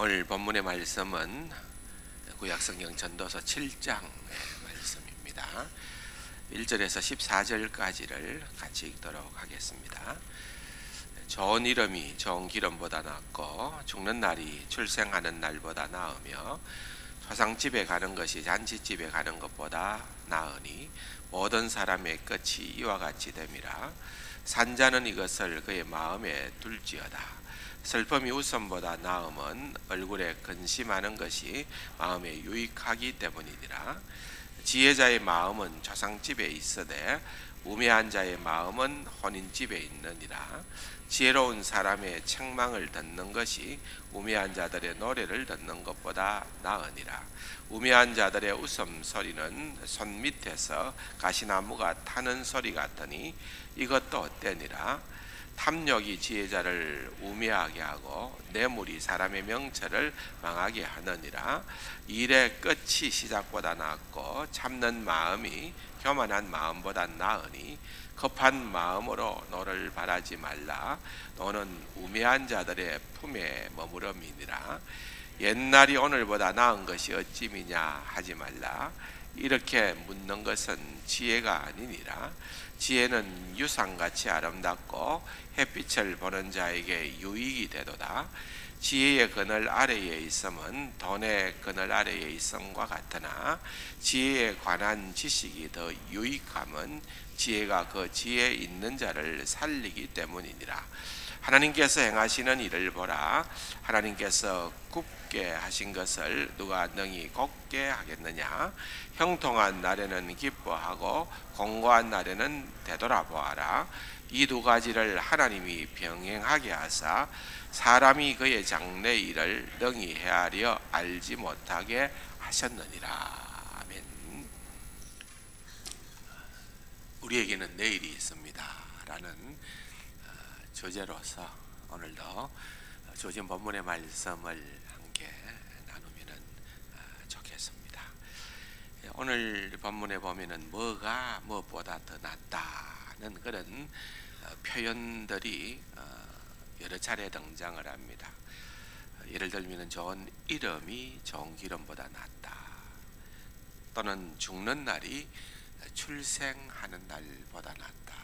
오늘 본문의 말씀은 구약성경 전도서 7장의 말씀입니다. 1절에서 14절까지를 같이 읽도록 하겠습니다. 좋은 이름이 좋은 기름보다 낫고 죽는 날이 출생하는 날보다 나으며 초상집에 가는 것이 잔치집에 가는 것보다 나으니 모든 사람의 끝이 이와 같이 됨이라. 산자는 이것을 그의 마음에 둘지어다. 슬픔이 웃음보다 나음은 얼굴에 근심하는 것이 마음에 유익하기 때문이니라. 지혜자의 마음은 초상집에 있으되 우매한 자의 마음은 혼인집에 있느니라. 지혜로운 사람의 책망을 듣는 것이 우매한 자들의 노래를 듣는 것보다 나으니라. 우매한 자들의 웃음소리는 손밑에서 가시나무가 타는 소리 같으니 이것도 어때니라. 탐욕이 지혜자를 우매하게 하고 뇌물이 사람의 명철을 망하게 하느니라. 일의 끝이 시작보다 낫고 참는 마음이 교만한 마음보다 나으니 급한 마음으로 너를 바라지 말라. 너는 우매한 자들의 품에 머무름이니라. 옛날이 오늘보다 나은 것이 어찌미냐 하지 말라. 이렇게 묻는 것은 지혜가 아니니라. 지혜는 유상같이 아름답고 햇빛을 보는 자에게 유익이 되도다. 지혜의 그늘 아래에 있음은 돈의 그늘 아래에 있음과 같으나 지혜에 관한 지식이 더 유익함은 지혜가 그 지혜에 있는 자를 살리기 때문이니라. 하나님께서 행하시는 일을 보라. 하나님께서 굽게 하신 것을 누가 능히 곱게 하겠느냐. 형통한 날에는 기뻐하고 공고한 날에는 되돌아보아라. 이 두 가지를 하나님이 병행하게 하사 사람이 그의 장래 일을 능히 헤아려 알지 못하게 하셨느니라. 아멘. 우리에게는 내일이 있습니다 라는 주제로서 오늘도 주신 본문의 말씀을 함께 나누면 좋겠습니다. 오늘 본문에 보면은 뭐가 무엇보다 더 낫다는 그런 표현들이 여러 차례 등장을 합니다. 예를 들면 좋은 이름이 좋은 기름보다 낫다, 또는 죽는 날이 출생하는 날보다 낫다,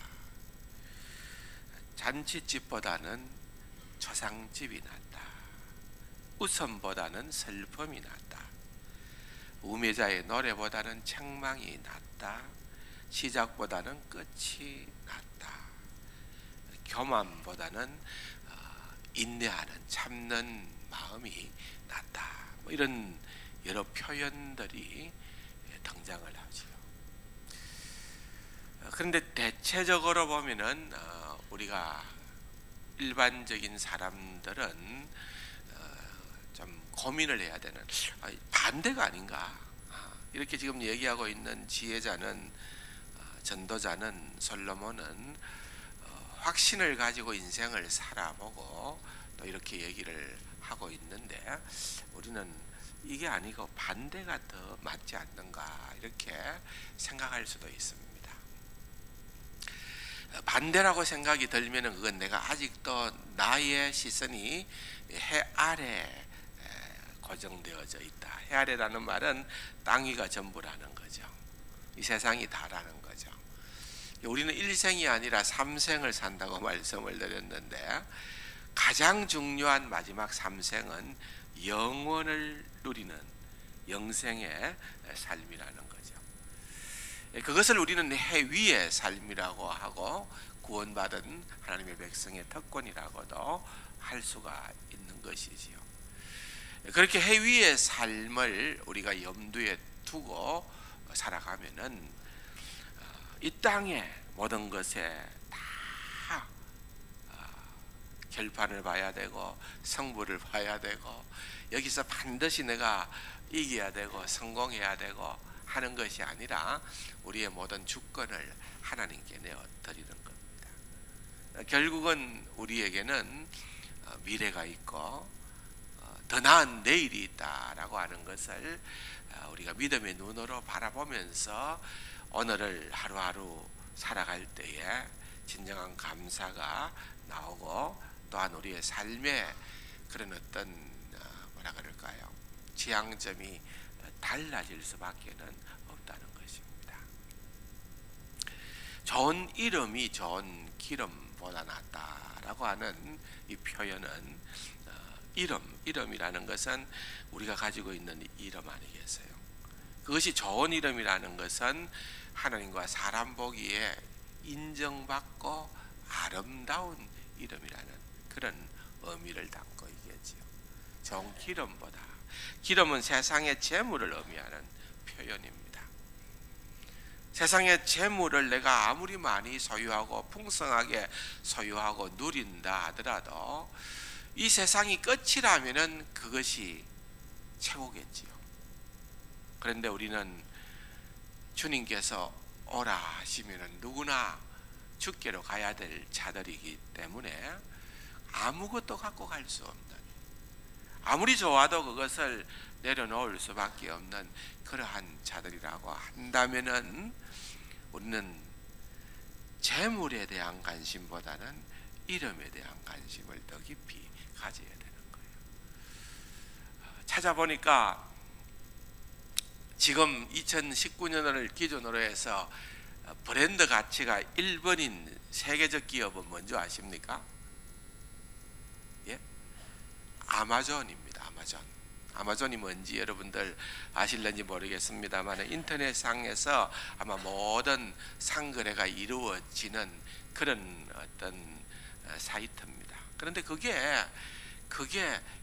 잔치집보다는 초상집이 낫다, 웃음보다는 슬픔이 낫다, 우매자의 노래보다는 책망이 낫다, 시작보다는 끝이 낫다, 교만보다는 인내하는 참는 마음이 낫다. 이런 여러 표현들이 등장을 하죠. 그런데 대체적으로 보면은 우리가 일반적인 사람들은 좀 고민을 해야 되는 반대가 아닌가. 이렇게 지금 얘기하고 있는 지혜자는, 전도자는, 솔로몬은 확신을 가지고 인생을 살아보고 또 이렇게 얘기를 하고 있는데, 우리는 이게 아니고 반대가 더 맞지 않는가 이렇게 생각할 수도 있습니다. 반대라고 생각이 들면은 그건 내가 아직도 나의 시선이 해 아래 고정되어져 있다. 해 아래라는 말은 땅 위가 전부라는 거죠. 이 세상이 다라는 거죠. 우리는 일생이 아니라 삼생을 산다고 말씀을 드렸는데, 가장 중요한 마지막 삼생은 영원을 누리는 영생의 삶이라는 거죠. 그것을 우리는 해 위의 삶이라고 하고 구원받은 하나님의 백성의 특권이라고도 할 수가 있는 것이지요. 그렇게 해 위의 삶을 우리가 염두에 두고 살아가면은 이 땅의 모든 것에 다 결판을 봐야 되고 성부를 봐야 되고 여기서 반드시 내가 이겨야 되고 성공해야 되고 하는 것이 아니라 우리의 모든 주권을 하나님께 내어드리는 겁니다. 결국은 우리에게는 미래가 있고 더 나은 내일이 있다라고 하는 것을 우리가 믿음의 눈으로 바라보면서 오늘을 하루하루 살아갈 때에 진정한 감사가 나오고, 또한 우리의 삶에 그런 어떤 뭐라 그럴까요? 지향점이 달라질 수밖에는 없다는 것입니다. 좋은 이름이 좋은 기름보다 낫다라고 하는 이 표현은 이름이라는 것은 우리가 가지고 있는 이름 아니겠어요? 그것이 좋은 이름이라는 것은 하나님과 사람 보기에 인정받고 아름다운 이름이라는 그런 의미를 담고 있겠지요. 좋은 기름보다, 기름은 세상의 재물을 의미하는 표현입니다. 세상의 재물을 내가 아무리 많이 소유하고 풍성하게 소유하고 누린다 하더라도 이 세상이 끝이라면은 그것이 최고겠지요. 그런데 우리는 주님께서 오라 하시면은 누구나 죽게로 가야 될 자들이기 때문에 아무것도 갖고 갈 수 없는, 아무리 좋아도 그것을 내려놓을 수밖에 없는 그러한 자들이라고 한다면은 우리는 재물에 대한 관심보다는 이름에 대한 관심을 더 깊이 가져야 되는 거예요. 찾아보니까 지금 2019년을 기준으로 해서 브랜드 가치가 1번인 세계적 기업은 뭔지 아십니까? 예? 아마존입니다. 아마존이 뭔지 여러분들 아실는지 모르겠습니다만 인터넷상에서 아마 모든 상거래가 이루어지는 그런 어떤 사이트입니다. 그런데 그게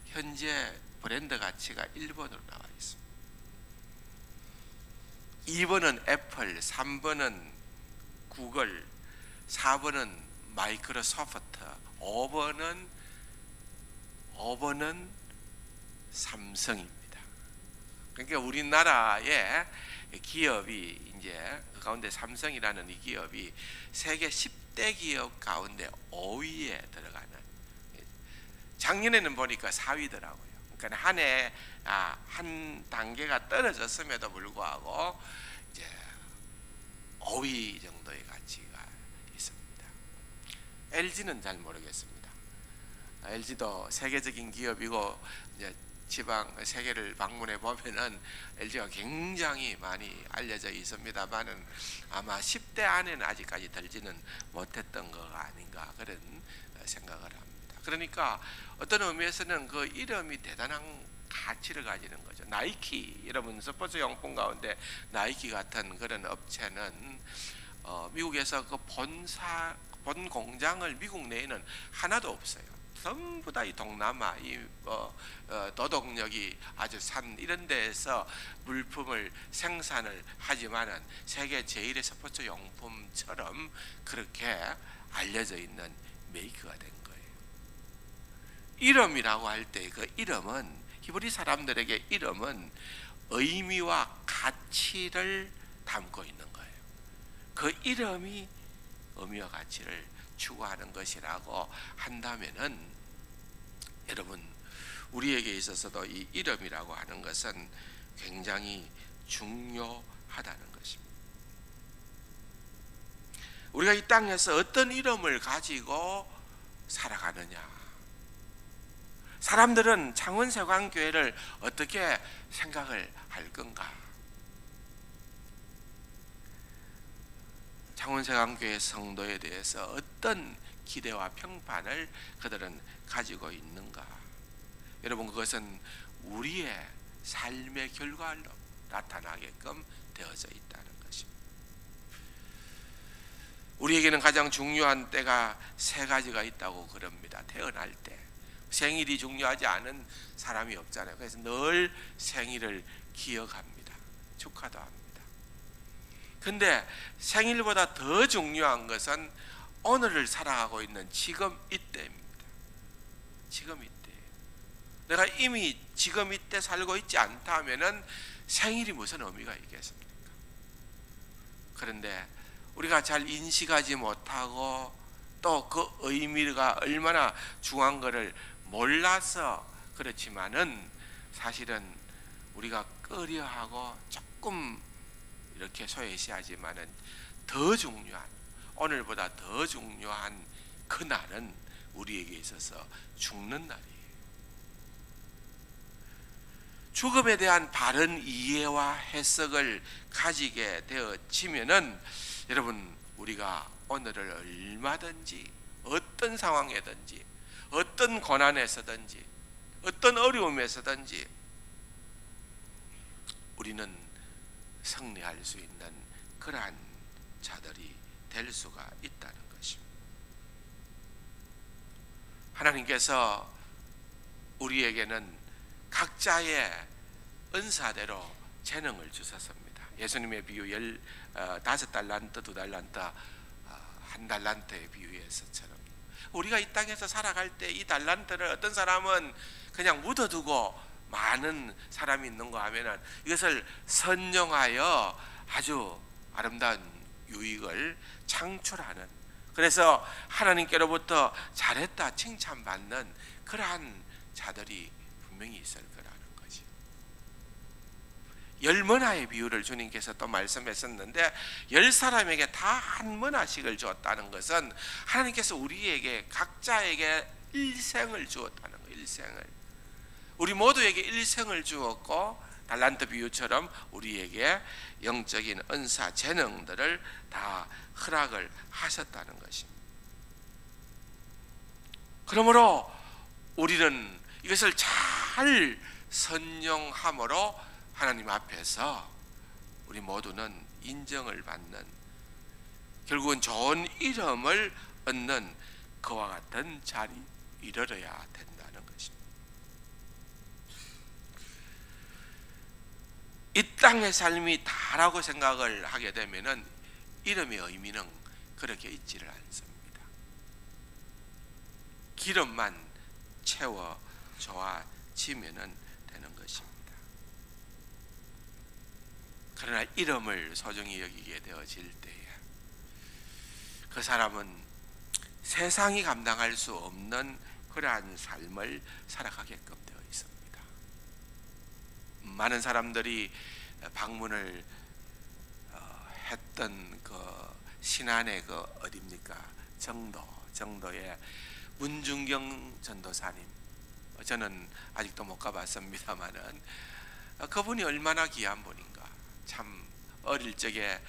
현재 브랜드 가치가 1번으로 나와 있습니다. 2번은 애플, 3번은 구글, 4번은 마이크로소프트, 5번은 삼성입니다. 그러니까 우리나라의 기업이 이제 그 가운데 삼성이라는 이 기업이 세계 10대 기업 가운데 5위에 들어가는, 작년에는 보니까 4위더라고요. 그러니까 한 해 한 단계가 떨어졌음에도 불구하고 이제 5위 정도의 가치가 있습니다. LG는 잘 모르겠습니다. LG도 세계적인 기업이고 이제 지방 세계를 방문해 보면은 LG가 굉장히 많이 알려져 있습니다만은 아마 10대 안에는 아직까지 들지는 못했던 거가 아닌가 그런 생각을 합니다. 그러니까 어떤 의미에서는 그 이름이 대단한 가치를 가지는 거죠. 나이키, 여러분 스포츠 용품 가운데 나이키 같은 그런 업체는 미국에서 그 본 공장을 미국 내에는 하나도 없어요. 전부 다 이 동남아, 노동력이 아주 산 이런 데에서 물품을 생산을 하지만은 세계 제일의 스포츠 용품처럼 그렇게 알려져 있는 메이커가 된 거예요. 이름이라고 할 때 그 이름은 히브리 사람들에게 이름은 의미와 가치를 담고 있는 거예요. 그 이름이 의미와 가치를 추구하는 것이라고 한다면은 여러분 우리에게 있어서도 이 이름이라고 하는 것은 굉장히 중요하다는 것입니다. 우리가 이 땅에서 어떤 이름을 가지고 살아가느냐, 사람들은 창원세관교회를 어떻게 생각을 할 건가? 창원세관교회 성도에 대해서 어떤 기대와 평판을 그들은 가지고 있는가? 여러분 그것은 우리의 삶의 결과로 나타나게끔 되어져 있다는 것입니다. 우리에게는 가장 중요한 때가 세 가지가 있다고 그럽니다. 태어날 때. 생일이 중요하지 않은 사람이 없잖아요. 그래서 늘 생일을 기억합니다. 축하도 합니다. 근데 생일보다 더 중요한 것은 오늘을 살아가고 있는 지금 이때입니다. 지금 이때. 내가 이미 지금 이때 살고 있지 않다면은 생일이 무슨 의미가 있겠습니까? 그런데 우리가 잘 인식하지 못하고 또 그 의미가 얼마나 중요한 것을 몰라서 그렇지만은 사실은 우리가 꺼려하고 조금 이렇게 소외시하지만은 더 중요한, 오늘보다 더 중요한 그날은 우리에게 있어서 죽는 날이에요. 죽음에 대한 바른 이해와 해석을 가지게 되어지면은 여러분, 우리가 오늘을 얼마든지 어떤 상황에든지 어떤 고난에서든지 어떤 어려움에서든지 우리는 승리할 수 있는 그러한 자들이 될 수가 있다는 것입니다. 하나님께서 우리에게는 각자의 은사대로 재능을 주셨습니다. 예수님의 비유 15달란트, 2달란트, 1달란트의 비유에서처럼 우리가 이 땅에서 살아갈 때 이 달란트를 어떤 사람은 그냥 묻어두고 많은 사람이 있는 거 하면은 이것을 선용하여 아주 아름다운 유익을 창출하는, 그래서 하나님께로부터 잘했다 칭찬받는 그러한 자들이 분명히 있을 거라는 거지. 10머나의 비유를 주님께서 또 말씀했었는데 10사람에게 다 1머나씩을 주었다는 것은 하나님께서 우리에게 각자에게 일생을 주었다는 거예요. 일생을. 우리 모두에게 일생을 주었고 달란트 비유처럼 우리에게 영적인 은사, 재능들을 다 허락을 하셨다는 것입니다. 그러므로 우리는 이것을 잘 선용함으로 하나님 앞에서 우리 모두는 인정을 받는, 결국은 좋은 이름을 얻는 그와 같은 자리 이르러야 된다는 것입니다. 이 땅의 삶이 다라고 생각을 하게 되면은 이름의 의미는 그렇게 있지를 않습니다. 기름만 채워 좋아지면은 되는 것입니다. 그러나 이름을 소중히 여기게 되어질 때에 그 사람은 세상이 감당할 수 없는 그러한 삶을 살아가게끔 되어 있습니다. 많은 사람들이 방문을 했던 그 신안의 그 어디입니까? 정도의 문중경 전도사님, 저는 아직도 못 가봤습니다만은 그분이 얼마나 귀한 분인가. 참 어릴 적에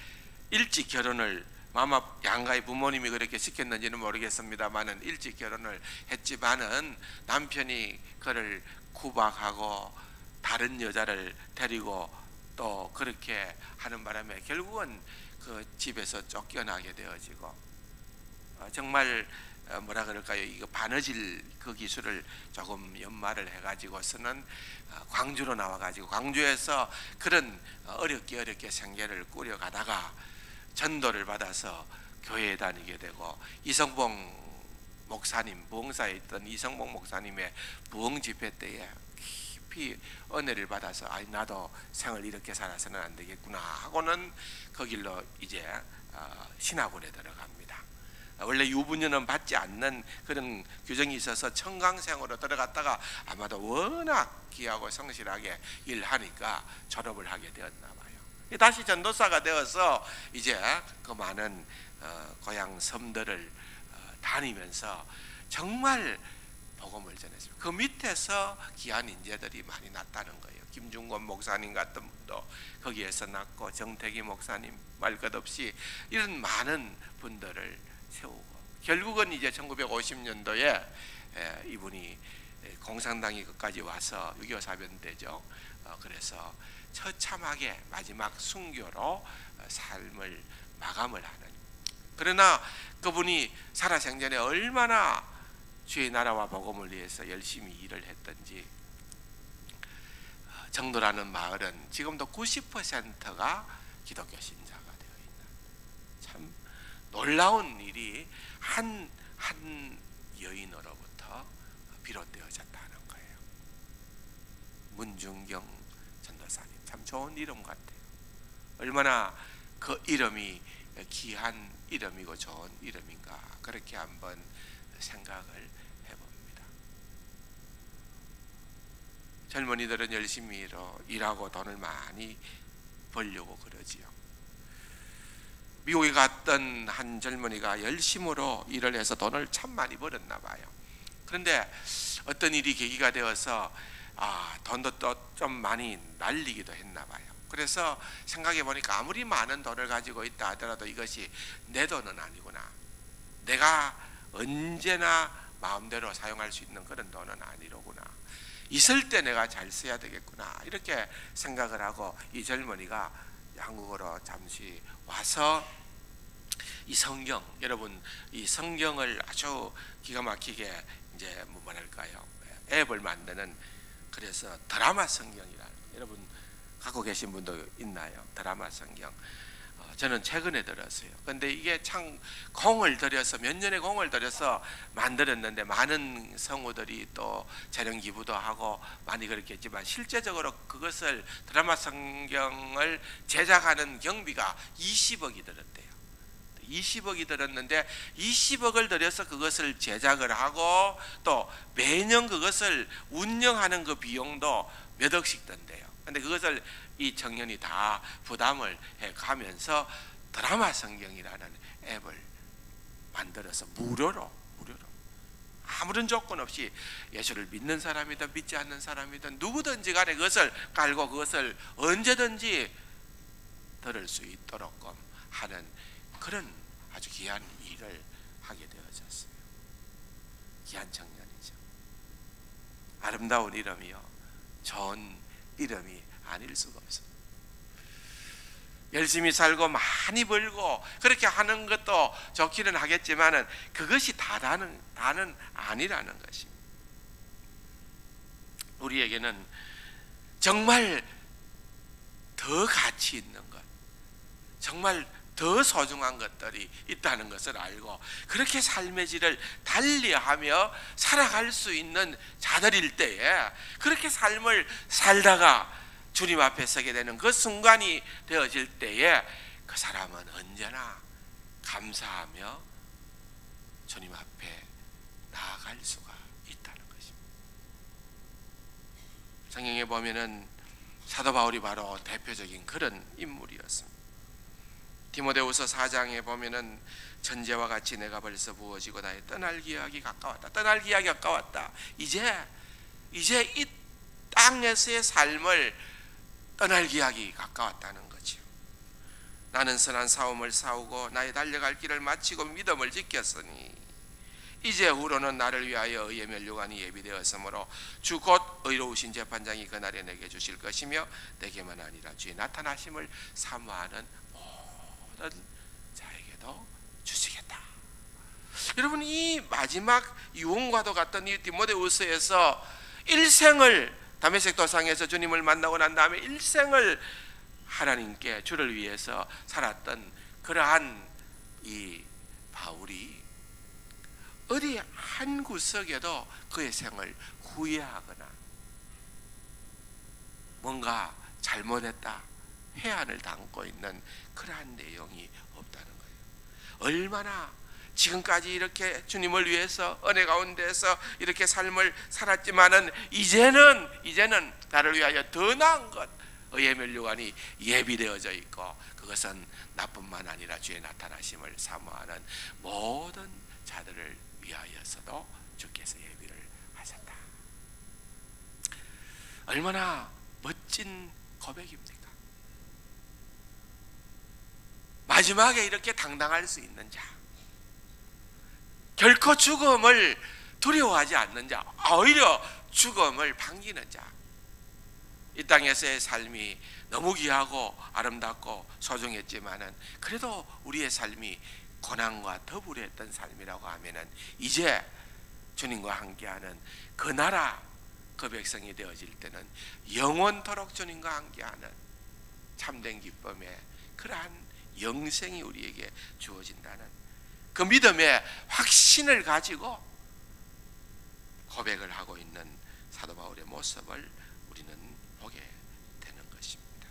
일찍 결혼을, 아마 양가의 부모님이 그렇게 시켰는지는 모르겠습니다만은 일찍 결혼을 했지만은 남편이 그를 구박하고 다른 여자를 데리고 또 그렇게 하는 바람에 결국은 그 집에서 쫓겨나게 되어지고, 정말 뭐라 그럴까요? 이거 바느질 그 기술을 조금 연마를 해가지고서는 광주로 나와가지고 광주에서 그런 어렵게 생계를 꾸려가다가 전도를 받아서 교회에 다니게 되고, 이성봉 목사님, 부흥사에 있던 이성봉 목사님의 부흥 집회 때에 깊이 은혜를 받아서 나도 생을 이렇게 살아서는 안 되겠구나 하고는 그 길로 이제 신학원에 들어갑니다. 원래 유부녀는 받지 않는 그런 규정이 있어서 청강생으로 들어갔다가 아마도 워낙 귀하고 성실하게 일하니까 졸업을 하게 되었나 봐요. 다시 전도사가 되어서 이제 그 많은 고향 섬들을 다니면서 정말 복음을 전했습니다. 그 밑에서 귀한 인재들이 많이 났다는 거예요. 김중권 목사님 같은 분도 거기에서 났고, 정태기 목사님 말 것 없이 이런 많은 분들을 세우고, 결국은 이제 1950년도에 이분이 공산당이 끝까지 와서 6.25 사변 때죠. 그래서 처참하게 마지막 순교로 삶을 마감을 하는, 그러나 그분이 살아생전에 얼마나 주의 나라와 복음을 위해서 열심히 일을 했던지, 정도라는 마을은 지금도 90%가 기독교 신자가 되어 있는 참 놀라운 일이 한 여인으로부터 비롯되어졌다는 거예요. 문중경 전도사님, 참 좋은 이름 같아요. 얼마나 그 이름이 귀한 이름이고 좋은 이름인가, 그렇게 한번 생각을 해봅니다. 젊은이들은 열심히 일하고 돈을 많이 벌려고 그러지요. 미국에 갔던 한 젊은이가 열심으로 일을 해서 돈을 참 많이 벌었나 봐요. 그런데 어떤 일이 계기가 되어서 돈도 또 좀 많이 날리기도 했나 봐요. 그래서 생각해 보니까 아무리 많은 돈을 가지고 있다 하더라도 이것이 내 돈은 아니구나. 내가 언제나 마음대로 사용할 수 있는 그런 돈은 아니로구나. 있을 때 내가 잘 써야 되겠구나. 이렇게 생각을 하고 이 젊은이가 한국으로 잠시 와서 이 성경, 여러분 이 성경을 아주 기가 막히게 이제 뭐랄까요, 앱을 만드는, 그래서 드라마 성경이라는, 여러분 갖고 계신 분도 있나요? 드라마 성경. 저는 최근에 들었어요. 근데 이게 참 공을 들여서, 몇 년의 공을 들여서 만들었는데 많은 성우들이 또 재능 기부도 하고 많이 그렇게 했지만 실제적으로 그것을, 드라마 성경을 제작하는 경비가 20억이 들었대요. 20억이 들었는데 20억을 들여서 그것을 제작을 하고 또 매년 그것을 운영하는 그 비용도 몇 억씩 든대요. 근데 그것을 이 청년이 다 부담을 해 가면서 드라마 성경이라는 앱을 만들어서 무료로 아무런 조건 없이 예수를 믿는 사람이든 믿지 않는 사람이든 누구든지 간에 그것을 깔고 그것을 언제든지 들을 수 있도록 하는 그런 아주 귀한 일을 하게 되어졌어요. 귀한 청년이죠. 아름다운 이름이요, 좋은 이름이 아닐 수가 없습니다. 열심히 살고 많이 벌고 그렇게 하는 것도 좋기는 하겠지만은 그것이 다는 아니라는 것입니다. 우리에게는 정말 더 가치 있는 것, 정말 더 소중한 것들이 있다는 것을 알고 그렇게 삶의 질을 달리하며 살아갈 수 있는 자들일 때에, 그렇게 삶을 살다가 주님 앞에 서게 되는 그 순간이 되어질 때에 그 사람은 언제나 감사하며 주님 앞에 나아갈 수가 있다는 것입니다. 성경에 보면은 사도 바울이 바로 대표적인 그런 인물이었습니다. 디모데후서 4장에 보면은 전제와 같이 내가 벌써 부어지고 나의 떠날 기약이 가까웠다. 떠날 기약이 가까웠다. 이제 이 땅에서의 삶을 떠날 기약이 가까웠다는 거죠. 나는 선한 싸움을 싸우고 나의 달려갈 길을 마치고 믿음을 지켰으니 이제 후로는 나를 위하여 의의 면류관이 예비되었으므로 주 곧 의로우신 재판장이 그날에 내게 주실 것이며 내게만 아니라 주의 나타나심을 사모하는 모든 자에게도 주시겠다. 여러분, 이 마지막 유언과도 같은 이 디모데후서에서 일생을 다메섹 도상에서 주님을 만나고 난 다음에 일생을 하나님께 주를 위해서 살았던 그러한 이 바울이 어디 한 구석에도 그의 생을 후회하거나 뭔가 잘못했다, 회한을 담고 있는 그러한 내용이 없다는 거예요. 얼마나 지금까지 이렇게 주님을 위해서 은혜 가운데서 이렇게 삶을 살았지만은 이제는 나를 위하여 더 나은 것, 의의 면류관이 예비되어져 있고 그것은 나뿐만 아니라 주의 나타나심을 사모하는 모든 자들을 위하여서도 주께서 예비를 하셨다. 얼마나 멋진 고백입니까? 마지막에 이렇게 당당할 수 있는 자, 결코 죽음을 두려워하지 않는 자, 오히려 죽음을 반기는 자, 이 땅에서의 삶이 너무 귀하고 아름답고 소중했지만은 그래도 우리의 삶이 고난과 더불어했던 삶이라고 하면은 이제 주님과 함께하는 그 나라, 그 백성이 되어질 때는 영원토록 주님과 함께하는 참된 기쁨의 그러한 영생이 우리에게 주어진다는 그 믿음의 확신을 가지고 고백을 하고 있는 사도 바울의 모습을 우리는 보게 되는 것입니다.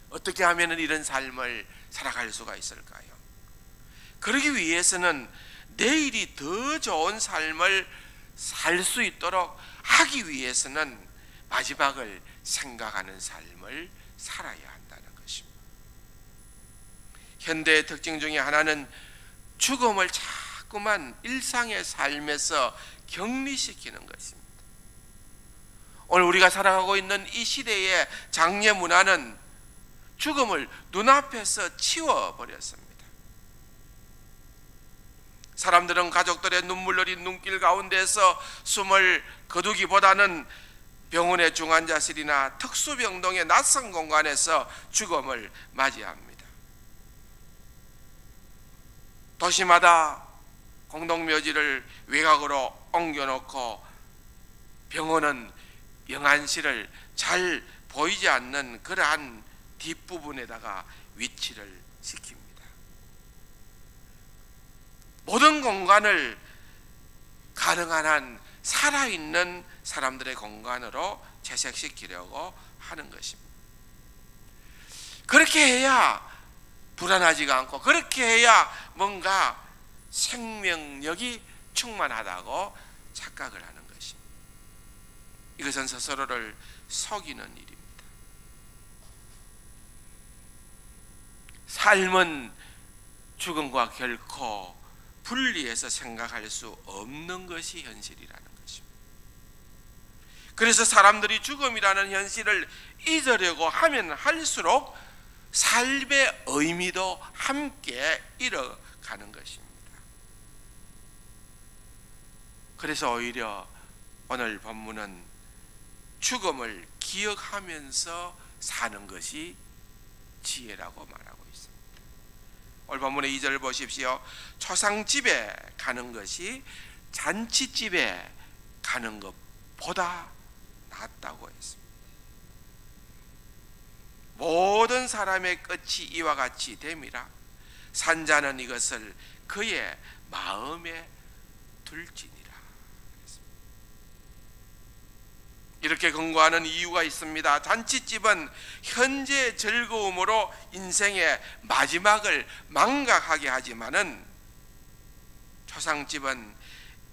어떻게 하면 이런 삶을 살아갈 수가 있을까요? 그러기 위해서는 내일이 더 좋은 삶을 살 수 있도록 하기 위해서는 마지막을 생각하는 삶을 살아야 한다는 것입니다. 현대의 특징 중에 하나는 죽음을 자꾸만 일상의 삶에서 격리시키는 것입니다. 오늘 우리가 살아가고 있는 이 시대의 장례 문화는 죽음을 눈앞에서 치워버렸습니다. 사람들은 가족들의 눈물 어린 눈길 가운데서 숨을 거두기보다는 병원의 중환자실이나 특수병동의 낯선 공간에서 죽음을 맞이합니다. 도시마다 공동묘지를 외곽으로 옮겨놓고 병원은 영안실을 잘 보이지 않는 그러한 뒷부분에다가 위치를 시킵니다. 모든 공간을 가능한 한 살아있는 사람들의 공간으로 채색시키려고 하는 것입니다. 그렇게 해야 불안하지가 않고, 그렇게 해야 뭔가 생명력이 충만하다고 착각을 하는 것입니다. 이것은 스스로를 속이는 일입니다. 삶은 죽음과 결코 분리해서 생각할 수 없는 것이 현실이라는 것입니다. 그래서 사람들이 죽음이라는 현실을 잊으려고 하면 할수록 삶의 의미도 함께 잃어가는 것입니다. 그래서 오히려 오늘 본문은 죽음을 기억하면서 사는 것이 지혜라고 말하고 있습니다. 오늘 본문의 2절 보십시오. 초상집에 가는 것이 잔치집에 가는 것보다 낫다고 했습니다. 모든 사람의 끝이 이와 같이 됨이라 산자는 이것을 그의 마음에 둘지니라. 이렇게 권고하는 이유가 있습니다. 잔치집은 현재의 즐거움으로 인생의 마지막을 망각하게 하지만은 초상집은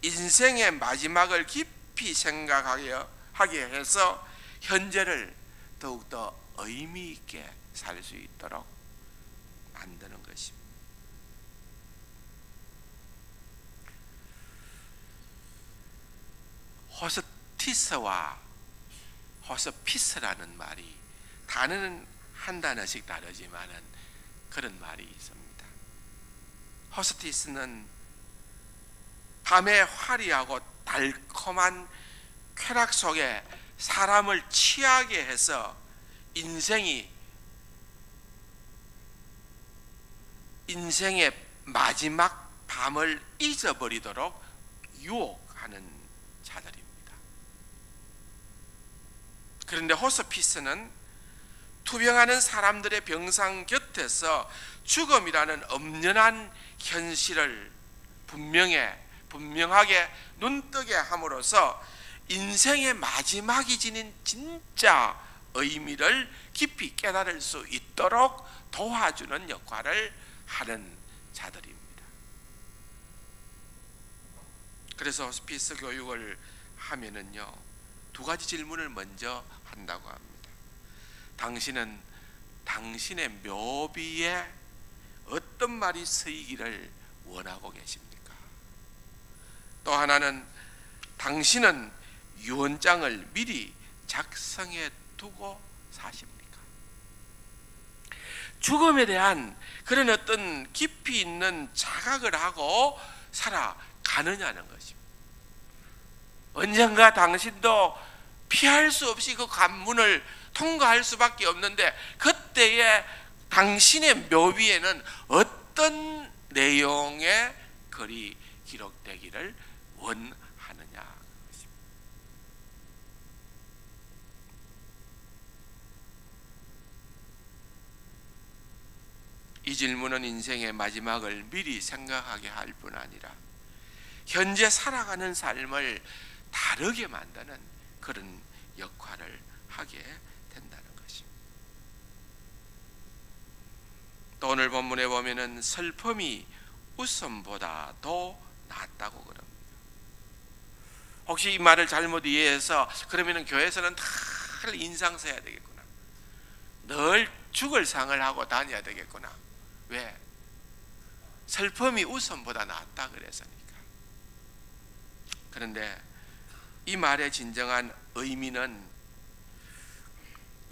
인생의 마지막을 깊이 생각하게 해서 현재를 더욱더 의미 있게 살 수 있도록 만드는 것입니다. 호스티스와 호스피스라는 말이 단어는 한 단어씩 다르지만은 그런 말이 있습니다. 호스티스는 밤의 화려하고 달콤한 쾌락 속에 사람을 취하게 해서 인생의 마지막 밤을 잊어버리도록 유혹하는 자들입니다. 그런데 호스피스는 투병하는 사람들의 병상 곁에서 죽음이라는 엄연한 현실을 분명하게 눈뜨게 함으로써 인생의 마지막이 지닌 진짜 의미를 깊이 깨달을 수 있도록 도와주는 역할을 하는 자들입니다. 그래서 호스피스 교육을 하면은요, 두 가지 질문을 먼저 한다고 합니다. 당신은 당신의 묘비에 어떤 말이 쓰이기를 원하고 계십니까? 또 하나는 당신은 유언장을 미리 작성해 두고 사십니까? 죽음에 대한 그런 어떤 깊이 있는 자각을 하고 살아가느냐는 것입니다. 언젠가 당신도 피할 수 없이 그 관문을 통과할 수밖에 없는데 그때의 당신의 묘비에는 어떤 내용의 글이 기록되기를 원하느냐. 이 질문은 인생의 마지막을 미리 생각하게 할 뿐 아니라 현재 살아가는 삶을 다르게 만드는 그런 역할을 하게 된다는 것입니다. 또 오늘 본문에 보면은 슬픔이 웃음보다 더 낫다고 그럽니다. 혹시 이 말을 잘못 이해해서 그러면은 교회에서는 늘 인상 써야 되겠구나, 늘 죽을 상을 하고 다녀야 되겠구나. 왜? 슬픔이 웃음보다 낫다 그래서니까. 그런데 이 말의 진정한 의미는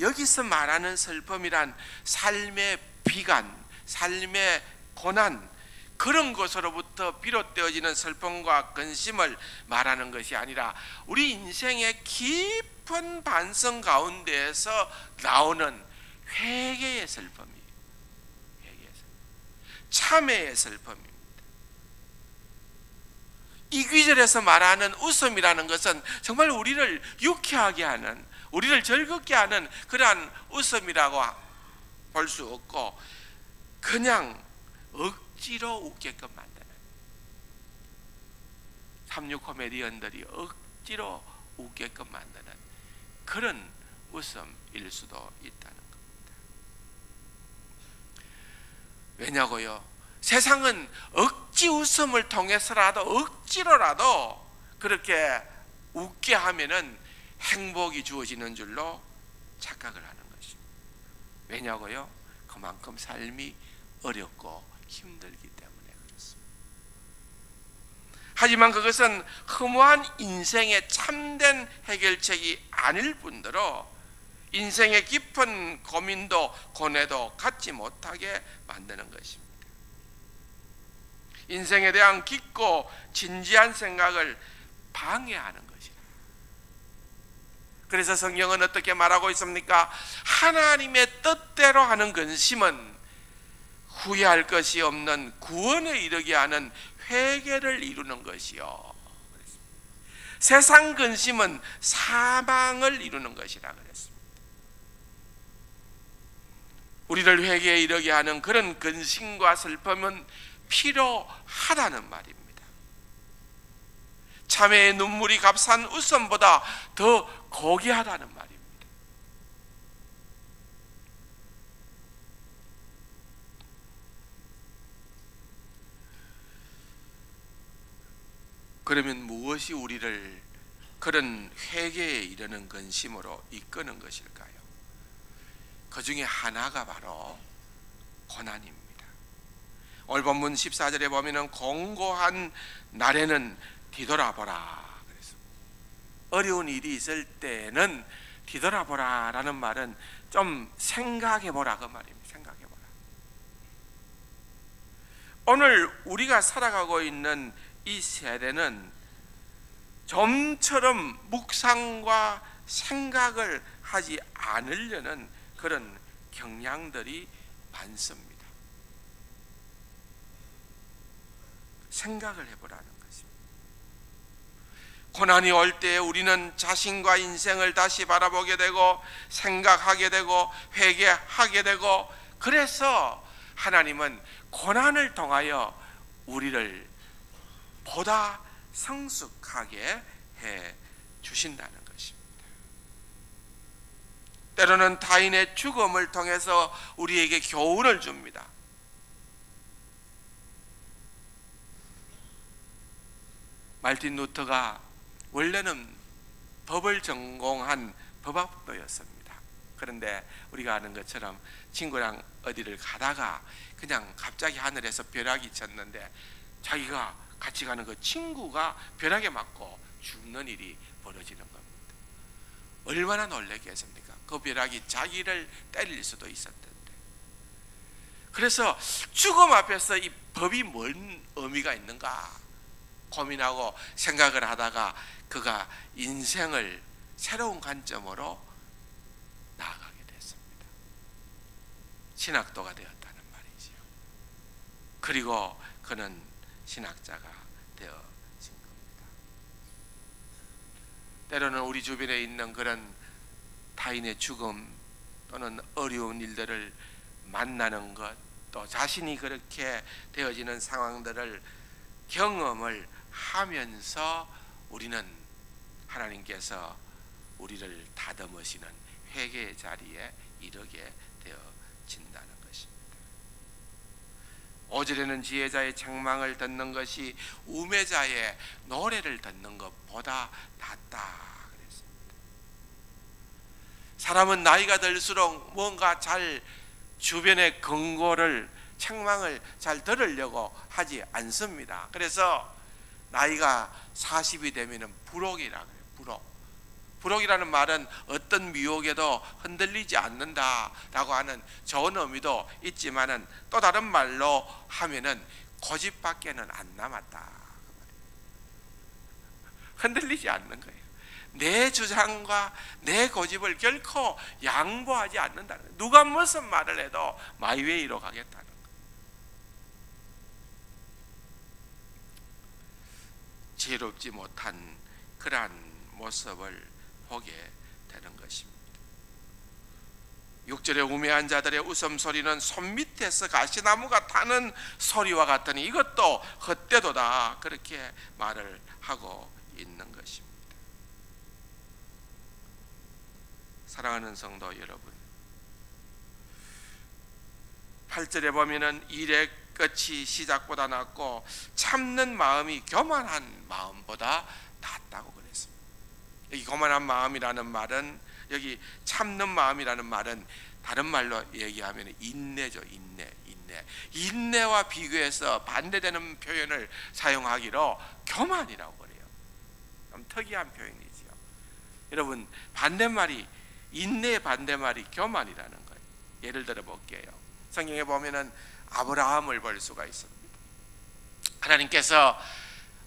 여기서 말하는 슬픔이란 삶의 비관, 삶의 고난, 그런 것으로부터 비롯되어지는 슬픔과 근심을 말하는 것이 아니라 우리 인생의 깊은 반성 가운데에서 나오는 회개의 슬픔이에요. 회개의 슬픔, 참회의 슬픔입니다. 이 귀절에서 말하는 웃음이라는 것은 정말 우리를 유쾌하게 하는, 우리를 즐겁게 하는 그러한 웃음이라고 볼 수 없고 그냥 억지로 웃게끔 만드는, 삼류 코미디언들이 억지로 웃게끔 만드는 그런 웃음일 수도 있다는 겁니다. 왜냐고요? 세상은 억지 웃음을 통해서라도 억지로라도 그렇게 웃게 하면은 행복이 주어지는 줄로 착각을 하는 것입니다. 왜냐고요? 그만큼 삶이 어렵고 힘들기 때문에 그렇습니다. 하지만 그것은 허무한 인생의 참된 해결책이 아닐 뿐더러 인생의 깊은 고민도 고뇌도 갖지 못하게 만드는 것입니다. 인생에 대한 깊고 진지한 생각을 방해하는 것이다. 그래서 성경은 어떻게 말하고 있습니까? 하나님의 뜻대로 하는 근심은 후회할 것이 없는 구원에 이르게 하는 회개를 이루는 것이요, 세상 근심은 사망을 이루는 것이라 그랬습니다. 우리를 회개에 이르게 하는 그런 근심과 슬픔은 필요하다는 말입니다. 참회의 눈물이 값싼 웃음보다 더 고귀하다는 말입니다. 그러면 무엇이 우리를 그런 회개에 이르는 근심으로 이끄는 것일까요? 그 중에 하나가 바로 고난입니다. 오늘 본문 14절에 보면은 공고한 날에는 뒤돌아보라 그랬습니다. 어려운 일이 있을 때는 뒤돌아보라 라는 말은 좀 생각해보라 그 말입니다. 생각해보라. 오늘 우리가 살아가고 있는 이 세대는 좀처럼 묵상과 생각을 하지 않으려는 그런 경향들이 많습니다. 생각을 해보라는 것입니다. 고난이 올 때 우리는 자신과 인생을 다시 바라보게 되고 생각하게 되고 회개하게 되고, 그래서 하나님은 고난을 통하여 우리를 보다 성숙하게 해 주신다는 것입니다. 때로는 타인의 죽음을 통해서 우리에게 교훈을 줍니다. 말틴 루터가 원래는 법을 전공한 법학도였습니다. 그런데 우리가 아는 것처럼 친구랑 어디를 가다가 그냥 갑자기 하늘에서 벼락이 쳤는데 자기가 같이 가는 그 친구가 벼락에 맞고 죽는 일이 벌어지는 겁니다. 얼마나 놀랐겠습니까? 그 벼락이 자기를 때릴 수도 있었던데. 그래서 죽음 앞에서 이 법이 뭔 의미가 있는가 고민하고 생각을 하다가 그가 인생을 새로운 관점으로 나아가게 됐습니다. 신학도가 되었다는 말이죠. 그리고 그는 신학자가 되어진 겁니다. 때로는 우리 주변에 있는 그런 타인의 죽음 또는 어려운 일들을 만나는 것, 또 자신이 그렇게 되어지는 상황들을 경험을 하면서 우리는 하나님께서 우리를 다듬으시는 회개의 자리에 이르게 되어진다는 것입니다. 5절에는 지혜자의 책망을 듣는 것이 우매자의 노래를 듣는 것보다 낫다 그랬습니다. 사람은 나이가 들수록 뭔가 잘 주변의 권고를, 책망을 잘 들으려고 하지 않습니다. 그래서 나이가 40이 되면 부록이라 그래요. 부록이라는 말은 어떤 미혹에도 흔들리지 않는다라고 하는 좋은 의미도 있지만은 또 다른 말로 하면은 고집밖에는 안 남았다. 흔들리지 않는 거예요. 내 주장과 내 고집을 결코 양보하지 않는다는 거예요. 누가 무슨 말을 해도 마이웨이로 가겠다는 거예요. 지혜롭지 못한 그러한 모습을 보게 되는 것입니다. 6절에 우매한 자들의 웃음소리는 손밑에서 가시나무가 타는 소리와 같으니 이것도 헛되도다, 그렇게 말을 하고 있는 것입니다. 사랑하는 성도 여러분, 8절에 보면은 일의 끝이 시작보다 낫고 참는 마음이 교만한 마음보다 낫다고 그랬습니다. 여기 교만한 마음이라는 말은, 여기 참는 마음이라는 말은 다른 말로 얘기하면 인내죠. 인내와 비교해서 반대되는 표현을 사용하기로 교만이라고 그래요. 좀 특이한 표현이죠. 여러분, 반대말이, 인내의 반대말이 교만이라는 거예요. 예를 들어 볼게요. 성경에 보면은 아브라함을 볼 수가 있습니다. 하나님께서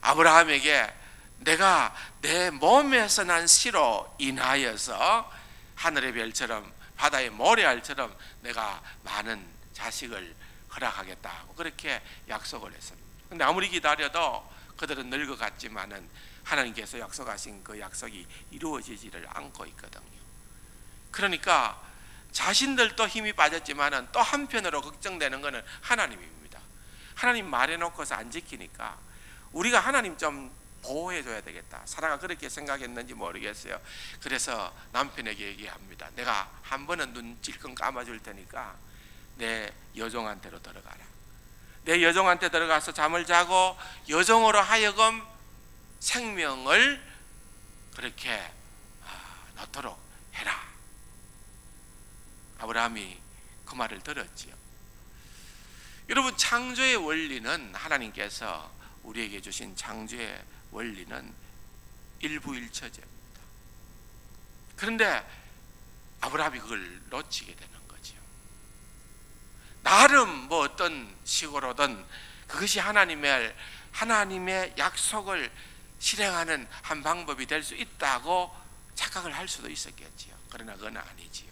아브라함에게 내가 내 몸에서 난 씨로 인하여서 하늘의 별처럼 바다의 모래알처럼 내가 많은 자식을 허락하겠다고 그렇게 약속을 했습니다. 근데 아무리 기다려도 그들은 늙어갔지만은 하나님께서 약속하신 그 약속이 이루어지지를 않고 있거든요. 그러니까 자신들도 힘이 빠졌지만은 또 한편으로 걱정되는 것은 하나님입니다. 하나님 말해놓고서 안 지키니까 우리가 하나님 좀 보호해줘야 되겠다. 사라가 그렇게 생각했는지 모르겠어요. 그래서 남편에게 얘기합니다. 내가 한 번은 눈 찔끔 감아줄 테니까 내 여종한테로 들어가라. 내 여종한테 들어가서 잠을 자고 여종으로 하여금 생명을 그렇게 넣도록 해라. 아브라함이 그 말을 들었지요. 여러분, 창조의 원리는, 하나님께서 우리에게 주신 창조의 원리는 일부일처제입니다. 그런데 아브라함이 그걸 놓치게 되는 거죠. 나름 뭐 어떤 식으로든 그것이 하나님의 약속을 실행하는 한 방법이 될 수 있다고 착각을 할 수도 있었겠지요. 그러나 그건 아니지요.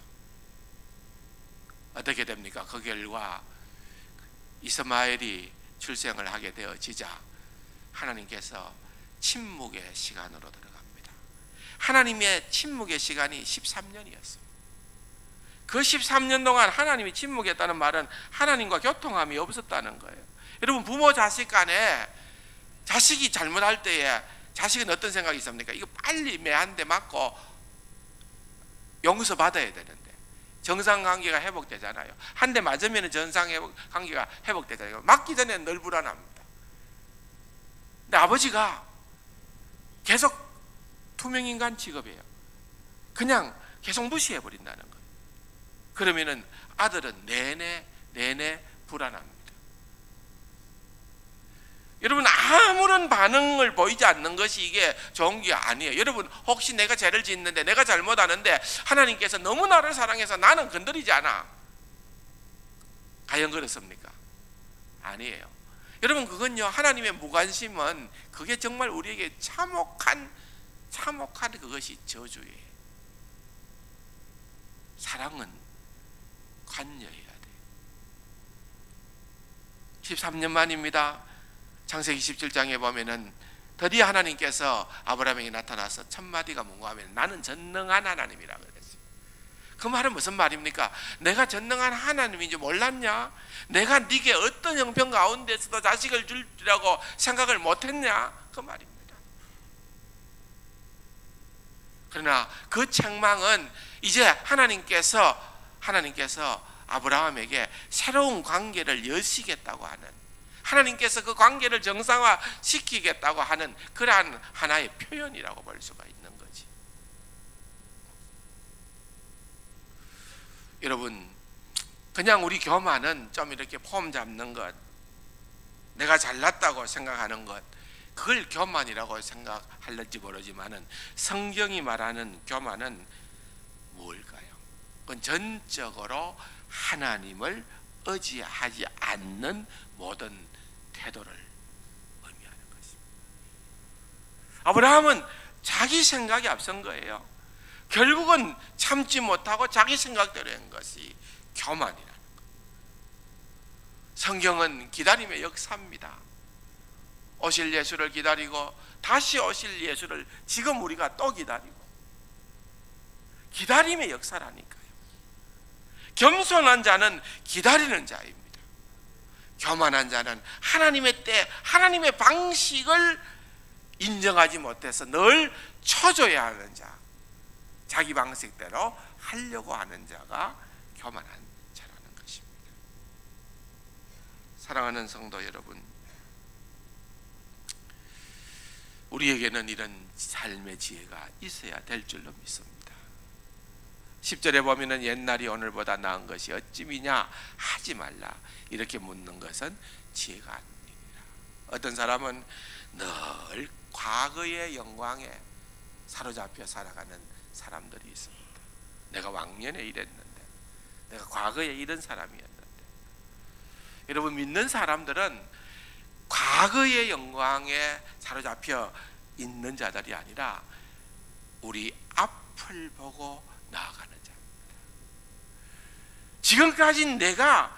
어떻게 됩니까? 그 결과 이스마엘이 출생을 하게 되어지자 하나님께서 침묵의 시간으로 들어갑니다. 하나님의 침묵의 시간이 13년이었습니다. 그 13년 동안 하나님이 침묵했다는 말은 하나님과 교통함이 없었다는 거예요. 여러분, 부모 자식 간에 자식이 잘못할 때에 자식은 어떤 생각이 있습니까? 이거 빨리 매 한 대 맞고 용서 받아야 되는데 정상관계가 회복되잖아요. 한 대 맞으면 정상관계가 회복되잖아요. 맞기 전에 늘 불안합니다. 근데 아버지가 계속 투명인간 취급이에요. 그냥 계속 무시해버린다는 거예요. 그러면은 아들은 내내 불안합니다. 여러분, 아무런 반응을 보이지 않는 것이 이게 좋은 게 아니에요. 여러분, 혹시 내가 죄를 짓는데, 내가 잘못하는데 하나님께서 너무 나를 사랑해서 나는 건드리지 않아. 과연 그렇습니까? 아니에요. 여러분, 그건요, 하나님의 무관심은 그게 정말 우리에게 참혹한 그것이 저주예요. 사랑은 관여해야 돼요. 13년 만입니다. 창세기 17장에 보면은 드디어 하나님께서 아브라함에게 나타나서 첫 마디가 뭔가 하면 나는 전능한 하나님이라고 그랬어요. 그 말은 무슨 말입니까? 내가 전능한 하나님인지 몰랐냐? 내가 네게 어떤 형편 가운데서도 자식을 주리라고 생각을 못했냐? 그 말입니다. 그러나 그 책망은 이제 하나님께서 아브라함에게 새로운 관계를 여시겠다고 하는, 하나님께서 그 관계를 정상화시키겠다고 하는 그러한 하나의 표현이라고 볼 수가 있는 거지. 여러분, 그냥 우리 교만은 좀 이렇게 폼 잡는 것, 내가 잘났다고 생각하는 것, 그걸 교만이라고 생각할지 모르지만은 성경이 말하는 교만은 무엇일까요? 그건 전적으로 하나님을 의지하지 않는 모든 태도를 의미하는 것입니다. 아브라함은 자기 생각이 앞선 거예요. 결국은 참지 못하고 자기 생각대로 한 것이 교만이라는 것. 성경은 기다림의 역사입니다. 오실 예수를 기다리고 다시 오실 예수를 지금 우리가 또 기다리고, 기다림의 역사라니까요. 겸손한 자는 기다리는 자입니다. 교만한 자는 하나님의 때, 하나님의 방식을 인정하지 못해서 늘 쳐줘야 하는 자, 자기 방식대로 하려고 하는 자가 교만한 자라는 것입니다. 사랑하는 성도 여러분, 우리에게는 이런 삶의 지혜가 있어야 될 줄로 믿습니다. 10절에 보면은 옛날이 오늘보다 나은 것이 어찌미냐 하지 말라, 이렇게 묻는 것은 지혜가 아닙니다. 어떤 사람은 늘 과거의 영광에 사로잡혀 살아가는 사람들이 있습니다. 내가 왕년에 이랬는데, 내가 과거에 이런 사람이었는데. 여러분, 믿는 사람들은 과거의 영광에 사로잡혀 있는 자들이 아니라 우리 앞을 보고 나아가는 자입니다. 지금까지 내가,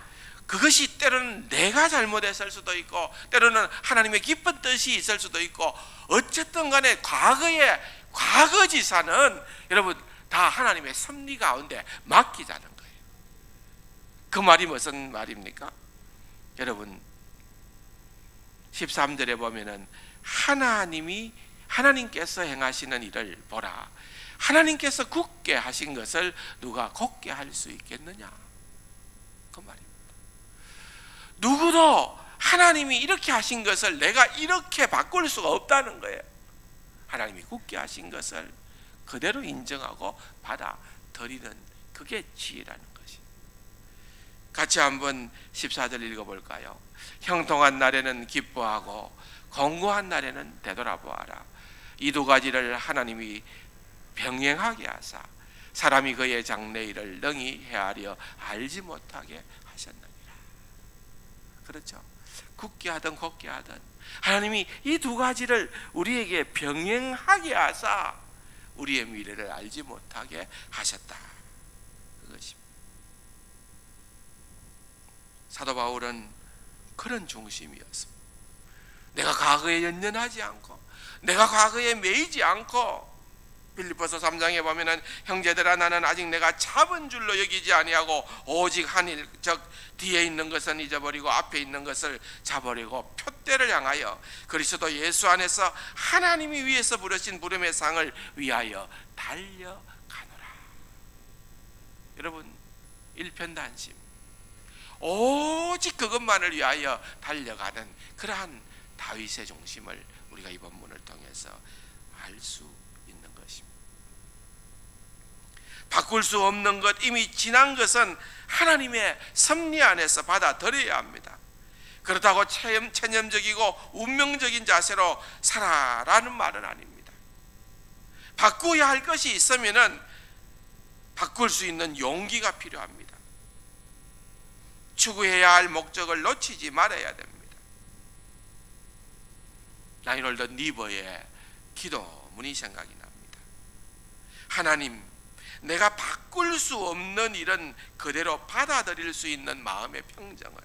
그것이 때로는 내가 잘못했을 수도 있고 때로는 하나님의 깊은 뜻이 있을 수도 있고, 어쨌든 간에 과거 지사는 여러분 다 하나님의 섭리 가운데 맡기자는 거예요. 그 말이 무슨 말입니까? 여러분 13절에 보면은 하나님께서 행하시는 일을 보라, 하나님께서 굳게 하신 것을 누가 곱게 할 수 있겠느냐, 그 말입니다. 누구도 하나님이 이렇게 하신 것을 내가 이렇게 바꿀 수가 없다는 거예요. 하나님이 굳게 하신 것을 그대로 인정하고 받아들이는, 그게 지혜라는 것이. 같이 한번 14절 읽어볼까요? 형통한 날에는 기뻐하고 공고한 날에는 되돌아보아라. 이 두 가지를 하나님이 병행하게 하사 사람이 그의 장래일을 능히 헤아려 알지 못하게 하셨느니라. 그렇죠? 굳게 하든 곱게 하든 하나님이 이 두 가지를 우리에게 병행하게 하사 우리의 미래를 알지 못하게 하셨다, 그것입니다. 사도 바울은 그런 중심이었습니다. 내가 과거에 연연하지 않고, 내가 과거에 매이지 않고, 빌립보서 3장에 보면은 형제들아 나는 아직 내가 잡은 줄로 여기지 아니하고 오직 한 일, 즉 뒤에 있는 것은 잊어버리고 앞에 있는 것을 잡으려고 표대를 향하여 그리스도 예수 안에서 하나님이 위에서 부르신 부름의 상을 위하여 달려가노라. 여러분, 일편단심, 오직 그것만을 위하여 달려가는 그러한 다윗의 중심을 우리가 이 본문을 통해서 알 수 있는 것입니다. 바꿀 수 없는 것, 이미 지난 것은 하나님의 섭리 안에서 받아들여야 합니다. 그렇다고 체념적이고 운명적인 자세로 살아라는 말은 아닙니다. 바꾸어야 할 것이 있으면은 바꿀 수 있는 용기가 필요합니다. 추구해야 할 목적을 놓치지 말아야 됩니다. 라이놀드 니버의 기도문이 생각이 납니다. 하나님, 내가 바꿀 수 없는 일은 그대로 받아들일 수 있는 마음의 평정을,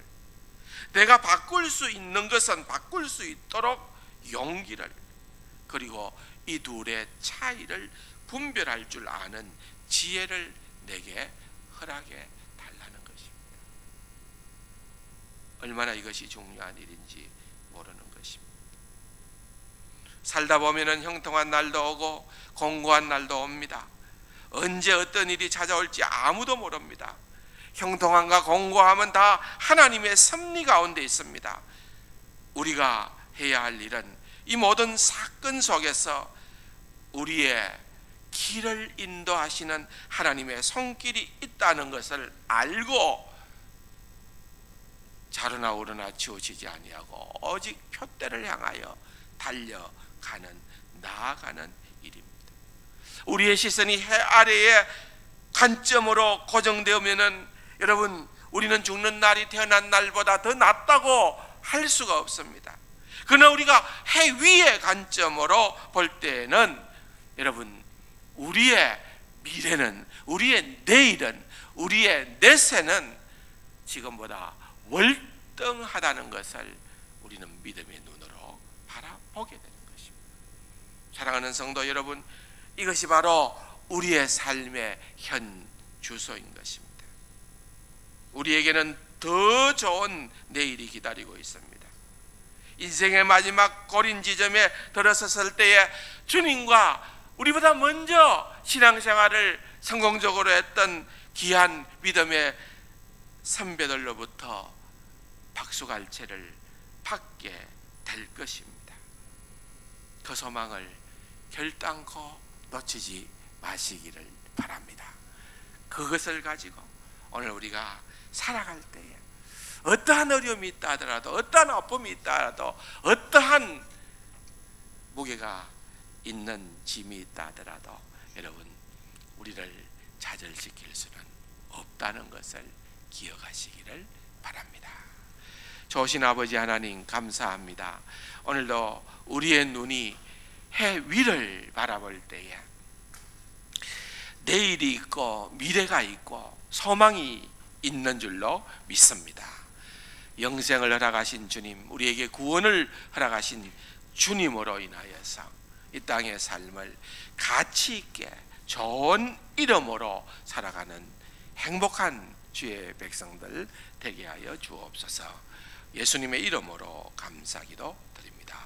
내가 바꿀 수 있는 것은 바꿀 수 있도록 용기를, 그리고 이 둘의 차이를 분별할 줄 아는 지혜를 내게 허락해 달라는 것입니다. 얼마나 이것이 중요한 일인지 모르는 것입니다. 살다 보면은 형통한 날도 오고 공고한 날도 옵니다. 언제 어떤 일이 찾아올지 아무도 모릅니다. 형통함과 공고함은 다 하나님의 섭리 가운데 있습니다. 우리가 해야 할 일은 이 모든 사건 속에서 우리의 길을 인도하시는 하나님의 손길이 있다는 것을 알고 자르나 오르나 치우치지 아니하고 오직 표대를 향하여 달려가는, 나아가는 일입니다. 우리의 시선이 해 아래의 관점으로 고정되면은 여러분, 우리는 죽는 날이 태어난 날보다 더 낫다고 할 수가 없습니다. 그러나 우리가 해 위의 관점으로 볼 때는 여러분, 우리의 미래는, 우리의 내일은, 우리의 내세는 지금보다 월등하다는 것을 우리는 믿음의 눈으로 바라보게 되는 것입니다. 사랑하는 성도 여러분, 이것이 바로 우리의 삶의 현 주소인 것입니다. 우리에게는 더 좋은 내일이 기다리고 있습니다. 인생의 마지막 고린 지점에 들어섰을 때에 주님과 우리보다 먼저 신앙생활을 성공적으로 했던 귀한 믿음의 선배들로부터 박수갈채를 받게 될 것입니다. 그 소망을 결단코 놓치지 마시기를 바랍니다. 그것을 가지고 오늘 우리가 살아갈 때에 어떠한 어려움이 있다 하더라도, 어떠한 아픔이 있다 하더라도, 어떠한 무게가 있는 짐이 있다 하더라도 여러분, 우리를 좌절시킬 수는 없다는 것을 기억하시기를 바랍니다. 좋으신 아버지 하나님, 감사합니다. 오늘도 우리의 눈이 해 위를 바라볼 때에 내일이 있고 미래가 있고 소망이 있는 줄로 믿습니다. 영생을 허락하신 주님, 우리에게 구원을 허락하신 주님으로 인하여서 이 땅의 삶을 가치 있게 좋은 이름으로 살아가는 행복한 주의 백성들 되게 하여 주옵소서. 예수님의 이름으로 감사기도 드립니다.